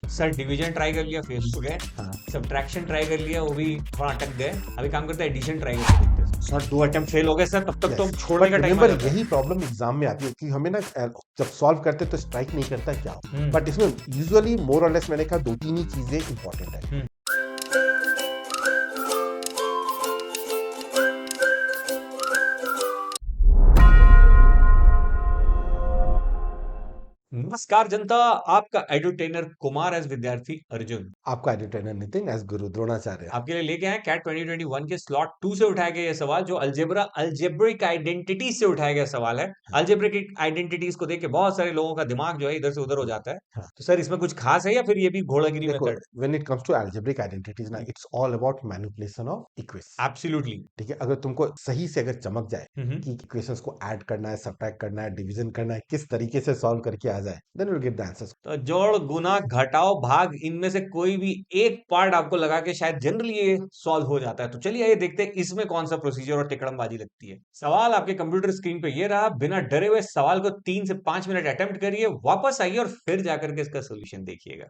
Sir division try कर लिया, fail हो गए। हाँ सब्ट्रैक्शन ट्राई कर लिया, वो भी थोड़ा अटक गए। अभी काम करते हैं एडिशन ट्राई करके देखते हैं सर। 2 अटेम्प्ट फेल हो गए सर, तब तक तो यस, छोड़ने बट का टाइम आ रिमेंबर जाता है। यही प्रॉब्लम एग्जाम में आती है कि हमें ना जब सॉल्व करते तो स्ट्राइक नहीं करता क्या, हम्म। बट इसमें यूजुअली मोर और लेस मैंने कहा 2-3 ही चीजें इंपॉर्टेंट है। हम्म। नमस्कार जनता, आपका एडुटेनर कुमार एज विद्यार्थी अर्जुन आपका एडिटर नितिन एस गुरु द्रोणाचार्य। आपके लिए लेके आए कैट 2021 के स्लॉट 2 से उठाया गया ये सवाल, जो अल्जेब्रिक आइडेंटिटी से उठाया गया सवाल है। अल्जेब्रिक आइडेंटिटीज को देख के बहुत सारे लोगों का दिमाग जो है इधर से उधर हो जाता है। हाँ, तो सर इसमें कुछ खास है या फिर ये भी घोड़ागिरी देखो method? When it comes to algebraic identities ना, it's all about manipulation of equation. Absolutely. ठीक है, अगर तुमको सही से अगर चमक जाए हम्म। कि इक्वेशंस को ऐड करना है, सब्ट्रैक्ट करना है, डिवीजन करना है, किस तरीके से सॉल्व करके आ जाए, then you will get the answers. तो जोड़ गुना घटाओ भाग, इनमें से कोई भी एक पार्ट आपको लगा के शायद जनरली ये सॉल्व हो जाता है। तो चलिए आइए देखते हैं इसमें कौन सा प्रोसीजर और टिकड़मबाजी लगती है। सवाल आपके कंप्यूटर स्क्रीन पे ये रहा। बिना डरे हुए सवाल को 3 से 5 मिनट अटेम्प्ट करिए, वापस आइए और फिर जाकर के इसका सोल्यूशन देखिएगा।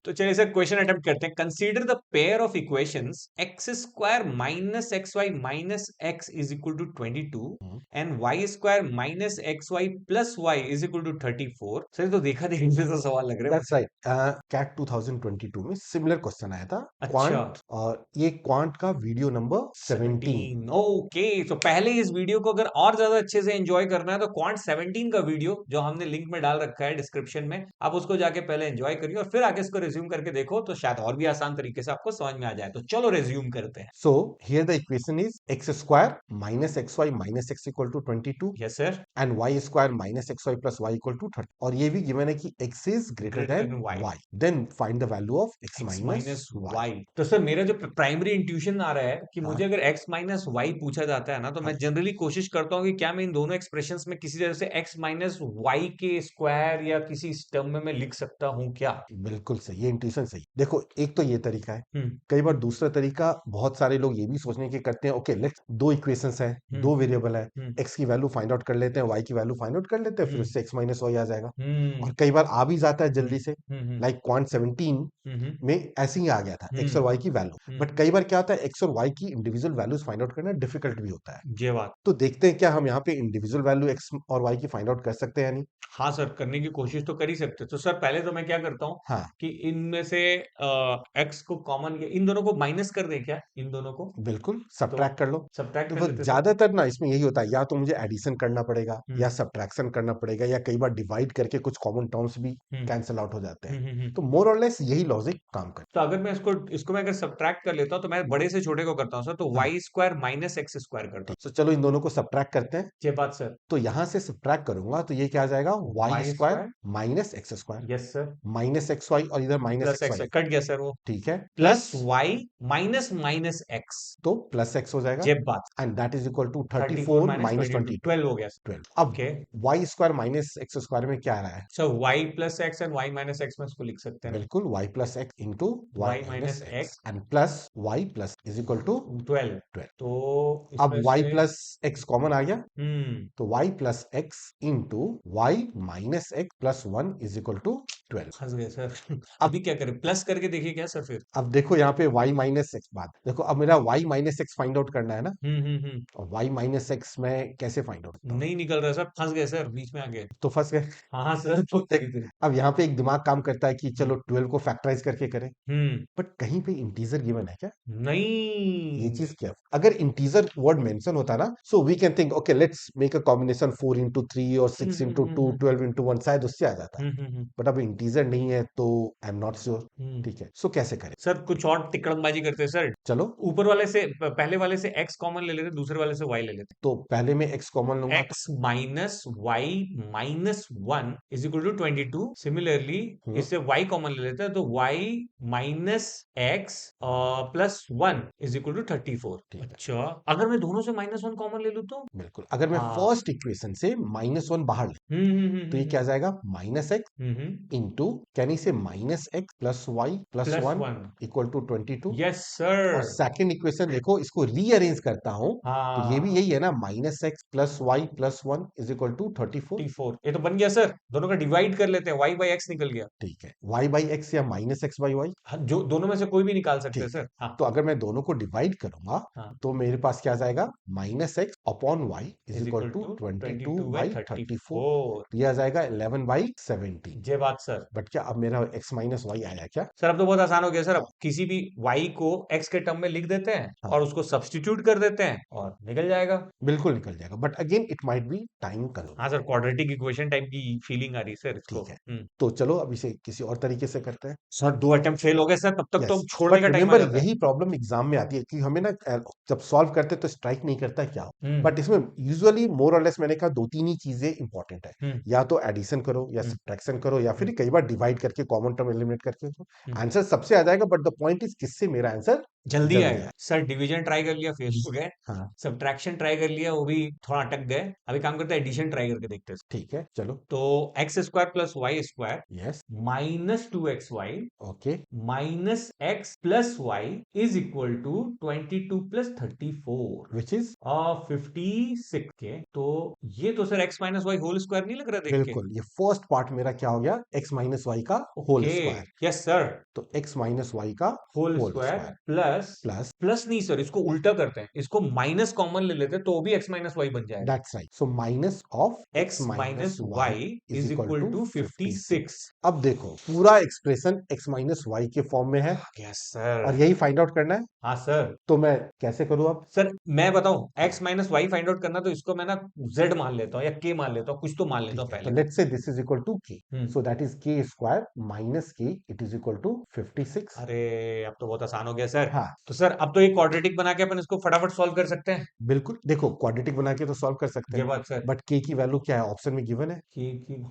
तो चलिए सर क्वेश्चन अटेम्प्ट करते हैं। Consider the pair of equations x square minus x y minus x is equal to 22 and y square minus x y plus y is equal to 34। Sir ये तो देखा देखी जैसा सवाल लग रहा है दैट्स मुझे। राइट, कैट 2022 में सिमिलर क्वेश्चन आया था, अच्छा। क्वांट, और ये क्वांट का वीडियो नंबर 17। 17। ओके, तो पहले इस वीडियो को अगर और ज्यादा अच्छे से एंजॉय करना है तो क्वांट 17 का वीडियो जो हमने लिंक में डाल रखा है डिस्क्रिप्शन में, आप उसको जाके पहले एंजॉय करिए और फिर आके इसको रिज्यूम करके देखो, तो शायद और भी आसान तरीके से आपको समझ में आ जाए। तो चलो रिज्यूम करते हैं। So here the equation is x square minus xy minus x equal to 22 yes sir. and y square minus xy plus y equal to 30, और ये भी given है कि x is greater greater than than y. y, then find the value of x x minus minus y। Y. तो sir मेरा जो primary intuition आ रहा है कि हाँ मुझे अगर एक्स माइनस वाई पूछा जाता है ना, तो हाँ मैं जनरली कोशिश करता हूँ कि क्या मैं इन दोनों एक्सप्रेशंस में किसी तरह से एक्स माइनस वाई के स्क्वायर या किसी टर्म में मैं लिख सकता हूँ क्या? बिल्कुल सही, ये इंट्यूशन सही। देखो एक तो ये तरीका है, हम्म। कई बार दूसरा तरीका बहुत सारे लोग ये भी सोचने की करते हैं, ओके लेट्स, दो इक्वेशंस है, हम्म। दो वेरिएबल है, हम्म। x की वैल्यू फाइंड आउट कर लेते हैं, y की वैल्यू फाइंड आउट कर लेते हैं, फिर हम्म। उससे x माइनस वाई आ जाएगा। हम्म। और कई बार आ भी जाता है हम्म। जल्दी से, हम्म। लाइक क्वांट 17 हम्म। में ऐसे ही आ गया था, x और हम्म। y की वैल्यू। बट कई बार क्या होता है, x और y की इंडिविजुअल वैल्यूज फाइंड आउट करना डिफिकल्ट भी होता है। ये बात। तो देखते हैं क्या हम यहाँ पे इंडिविजुअल वैल्यू x और y की फाइंड आउट कर सकते हैं या नहीं। हाँ सर, करने की कोशिश तो कर ही सकते। तो सर पहले तो मैं क्या करता हूँ हाँ कि इनमें से एक्स को कॉमन, इन दोनों को माइनस कर दें क्या, इन दोनों को? बिल्कुल, तो सब्ट्रैक्ट कर लो। सब्ट्रैक्ट कर देखो लेते सर। ज्यादातर ना इसमें यही होता है, या तो मुझे एडिशन करना पड़ेगा या हम्म। सब्ट्रैक्शन करना पड़ेगा, या कई बार डिवाइड करके कुछ कॉमन टर्म्स भी हम्म। कैंसिल आउट हो जाते हैं। हम्म। तो मोर और लेस यही लॉजिक काम तो करता अगर मैं इसको इसको मैं अगर सब्ट्रैक्ट कर लेता हूँ तो मैं बड़े से छोटे को करता हूँ सर, तो है। हाँ y square minus x square करता ठीक, तो चलो इन दोनों को सब्ट्रैक्ट करते हैं। हूँ। ये बात सर। तो यहां से सब्ट्रैक्ट करूंगा तो ये क्या आ जाएगा, y y square square. Minus x square yes sir. Minus x y, और इधर minus plus x x y. Cut गया सर वो। ठीक है, plus plus, y minus minus x. तो प्लस एक्स हो जाएगा, ये बात। And that is equal to thirty 34 four minus minus 22 twenty 12 हो गया सर। 12। अब okay. Y square minus x square में क्या आ रहा है, sir y plus x and y minus x में इसको लिख सकते हैं ना। बिल्कुल y plus x into y y minus minus x, x and plus y plus is equal to 12। 12। तो अब इसमें y से प्लस एक्स कॉमन आ गया, हम्म। तो y plus x into y minus x plus 1 is equal to 12। फंस गए sir. अब अभी क्या करें, प्लस करके देखिए क्या सर फिर? अब देखो यहाँ पे y माइनस एक्स, बात देखो, अब मेरा y minus x find out करना है ना, हम्म। और y माइनस एक्स मैं कैसे फाइंड आउट करता हूँ, नहीं निकल रहा सर, फंस गए सर बीच में आके। तो फंस गए। हाँ हाँ सर, तो देख, अब यहाँ पे एक दिमाग काम करता है कि चलो 12 को फैक्टराइज करके करें, हम्म। बट कहीं पे इंटीजर गिवन है क्या, ये नहीं। चीज क्या, अगर इंटीजर वर्ड मेंशन होता ना, so we can think okay let's make a combination 4 into 3 और 6 इंटू 2 12 इंटू 1, शायद उससे आ जाता, हम्म। बट अब इंटीजर नहीं है तो आई एम नॉट श्योर। हम्म। ठीक है, सो कैसे करें, सर कुछ और तिकड़मबाजी करते हैं सर। चलो। ऊपर वाले से पहले वाले से एक्स कॉमन ले लेते, दूसरे वाले से वाई ले लेते। तो पहले में x कॉमन लूंगा तो x minus y minus 1 is equal to 22। Similarly hmm, इससे y कॉमन ले लेते हैं, तो y minus x plus 1 is equal to 34। ठीक है, अच्छा, अगर मैं दोनों से माइनस 1 कॉमन ले लूं तो? बिल्कुल, अगर मैं हाँ। फर्स्ट इक्वेशन से माइनस वन बाहर ले, तो ये क्या आ जाएगा, माइनस एक्स हम्म। इंटू कैन ही से minus x plus y plus plus 1 one. Equal to 22। Yes और सर। सेकंड इक्वेशन देखो, इसको रीअरेंज करता हूं तो ये भी हाँ, यही है ना, minus x plus y plus 1 is equal to 34। 34 ये तो बन गया सर, दोनों का डिवाइड कर लेते हैं, वाई बाई एक्स निकल गया। ठीक है, वाई बाई एक्स या माइनस एक्स बाई वाई। हाँ, जो दोनों में से कोई भी निकाल सकते हैं ठीक है, सर। हाँ तो अगर मैं दोनों को डिवाइड करूंगा हाँ, तो मेरे पास क्या जाएगा, minus x upon y is is equal equal to to 22 22 by by thirty 34। Four यह आ जाएगा 11 बाई 17। ये बात सर। बट क्या अब मेरा एक्स माइनस वाई आया क्या? सर अब तो बहुत आसान हो गया सर, अब किसी भी y को x के टर्म में लिख देते हैं हाँ, और उसको सब्स्टिट्यूट कर देते हैं और निकल जाएगा। बिल्कुल निकल जाएगा, but again it might be time हाँ consuming. Sir, quadratic equation type की फीलिंग आ रही है सर इसको। ठीक है, तो चलो अब इसे किसी और तरीके से करते हैं। सर 2 अटेम्प्ट फेल हो गए सर, तब तक तो यस, हम छोड़ने बट का टाइम आ रिमेंबर जाता है। यही प्रॉब्लम एग्जाम में आती है कि हमें ना जब सॉल्व करते हैं तो स्ट्राइक नहीं करता क्या। हम्म बट इसमें यूजुअली मोर और लेस मैंने कहा दो तीन ही चीजें इंपॉर्टेंट है, हम्म या तो एडिशन करो या हम्म सब्ट्रैक्शन करो या हम्म फिर कई बार डिवाइड करके कॉमन टर्म एलिमिनेट करके तो हम्म। आंसर सबसे आ जाएगा। बट द पॉइंट इज किससे मेरा आंसर जल्दी जल्दी आएगा आए। सर, डिवीजन ट्राई कर लिया फेल हो गए, हाँ, सब्ट्रैक्शन ट्राई कर लिया वो भी थोड़ा अटक गए, अभी काम करते हैं एडिशन ट्राई करके देखते हैं। ठीक है, चलो। तो x square plus y square yes, minus 2xy okay, minus x plus y is equal to 22 plus 34 which is, और 56 के। तो ये तो sir x minus y whole square नहीं लग रहा देख के। बिल्कुल ये फर्स्ट पार्ट मेरा क्या हो गया, एक्स माइनस वाई का whole okay, square. Yes sir, तो एक्स माइनस वाई का whole whole square square plus, plus, plus नहीं सर, इसको उल्टा करते हैं, इसको माइनस कॉमन ले लेते हैं तो भी एक्स माइनस वाई बन जाएगा। That's right, so minus of x x minus minus y y is is equal equal to to 56। 56। अब देखो पूरा एक्सप्रेशन एक्स माइनस वाई के फॉर्म में है यस सर। और यही फाइंड आउट करना है। हाँ सर। तो मैं कैसे करूं अब? सर मैं बताऊं, हाँ, x minus y find out करना, तो इसको मैं ना जेड मान लेता हूँ या के मान लेता हूँ, कुछ तो मान लेता ठीक हूँ है, तो पहले। Let's say this is equal to के, हम्म। सो दैट इज के स्क्वायर माइनस के, इट इज इक्वल टू 56। अरे अब तो बहुत आसान हो गया सर। हाँ, तो सर अब तो एक क्वाड्रेटिक बना के अपन इसको फटाफट सॉल्व कर सकते हैं। बिल्कुल, देखो क्वाड्रेटिक बना के तो सॉल्व कर सकते ये हैं, बात सर। बट के की वैल्यू क्या है, ऑप्शन में गिवन है।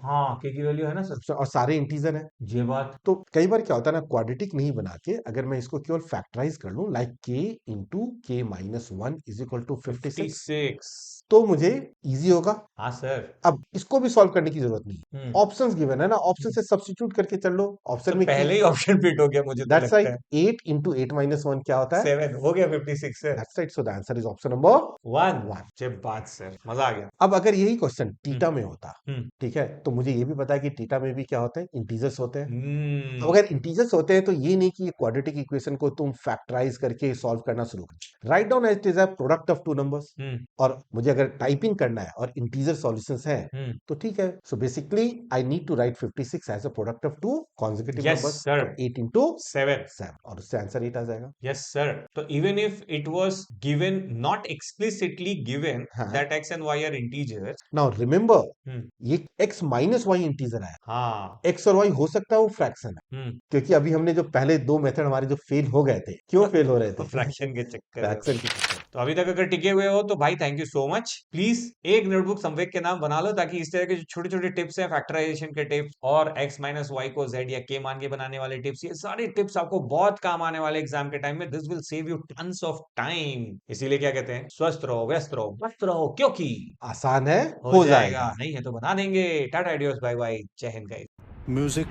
हाँ, के की वैल्यू है ना सर। और सारे इंटीजर है। ये बात। तो कई बार क्या होता है ना, क्वाड्रेटिक नहीं बना के अगर मैं इसको केवल फैक्टराइज कर लूं, लाइक के इंटू के माइनस 1 इज इक्वल टू 56, 56। तो मुझे इजी होगा। हाँ सर। अब इसको भी सॉल्व करने की जरूरत नहीं है, हम्म। ऑप्शंस गिवन है ना, ऑप्शन से सब्स्टिट्यूट करके चल लो। ऑप्शन सर में की, पहले ही ऑप्शन फिट हो गया मुझे तो दैट्स लगता राइट, है। 8 इंटू 8 माइनस 1 क्या होता है, 7 हो गया 56 sir. That's right, so the answer is option number one. 1। जब बात सर, मजा आ गया। अब अगर यही क्वेश्चन हम्म टीटा में होता, हम्म ठीक है, तो मुझे ये भी पता है कि टीटा में भी क्या होते हैं, इंटीजर्स होते हैं। अब हम्म अगर इंटीजर्स होते हैं तो ये नहीं कि ये क्वाड्रेटिक इक्वेशन को तुम फैक्टराइज करके सॉल्व करना शुरू कर, write down as it is a product of two numbers. Hmm और मुझे अगर टाइपिंग करना है और इंटीजर सॉल्यूशंस है हम्म। तो ठीक है, so basically I need to write 56 as a product of two consecutive yes numbers, sir. तो 8 इंटू 7। 7 और उससे आंसर 8 आ जाएगा। Yes sir. तो even if it was given, not explicitly given हाँ, that x and y are integers. Now remember, hmm. ये x minus Y integer आया, हाँ। x और y हो सकता है वो फ्रैक्शन है, हम्म। क्योंकि अभी हमने जो पहले दो मेथड हमारे जो फेल हो गए थे, क्यों फेल हो रहे थे? फ्रैक्शन के चक्कर में। फ्रैक्शन की चक्कर। तो अभी तक अगर टिके हुए हो तो भाई thank you so much. Please एक नोटबुक संवेक के नाम बना लो, ताकि इस तरह के जो छोटे छोटे टिप्स हैं, फैक्टराइजेशन के टिप्स और एक्स माइनस वाई को जेड या के मान के बनाने वाले टिप्स, ये सारे टिप्स आपको बहुत काम आने वाले एग्जाम के टाइम में। This will save you tons of time. इसीलिए क्या कहते हैं, स्वस्थ रहो, व्यस्त रहो, मस्त रहो, क्योंकि आसान है, हो हो जाएगा, जाएगा। नहीं है तो बना देंगे। टाटा, एडियोस, बाय बाय, जय हिंद गाइस। म्यूजिक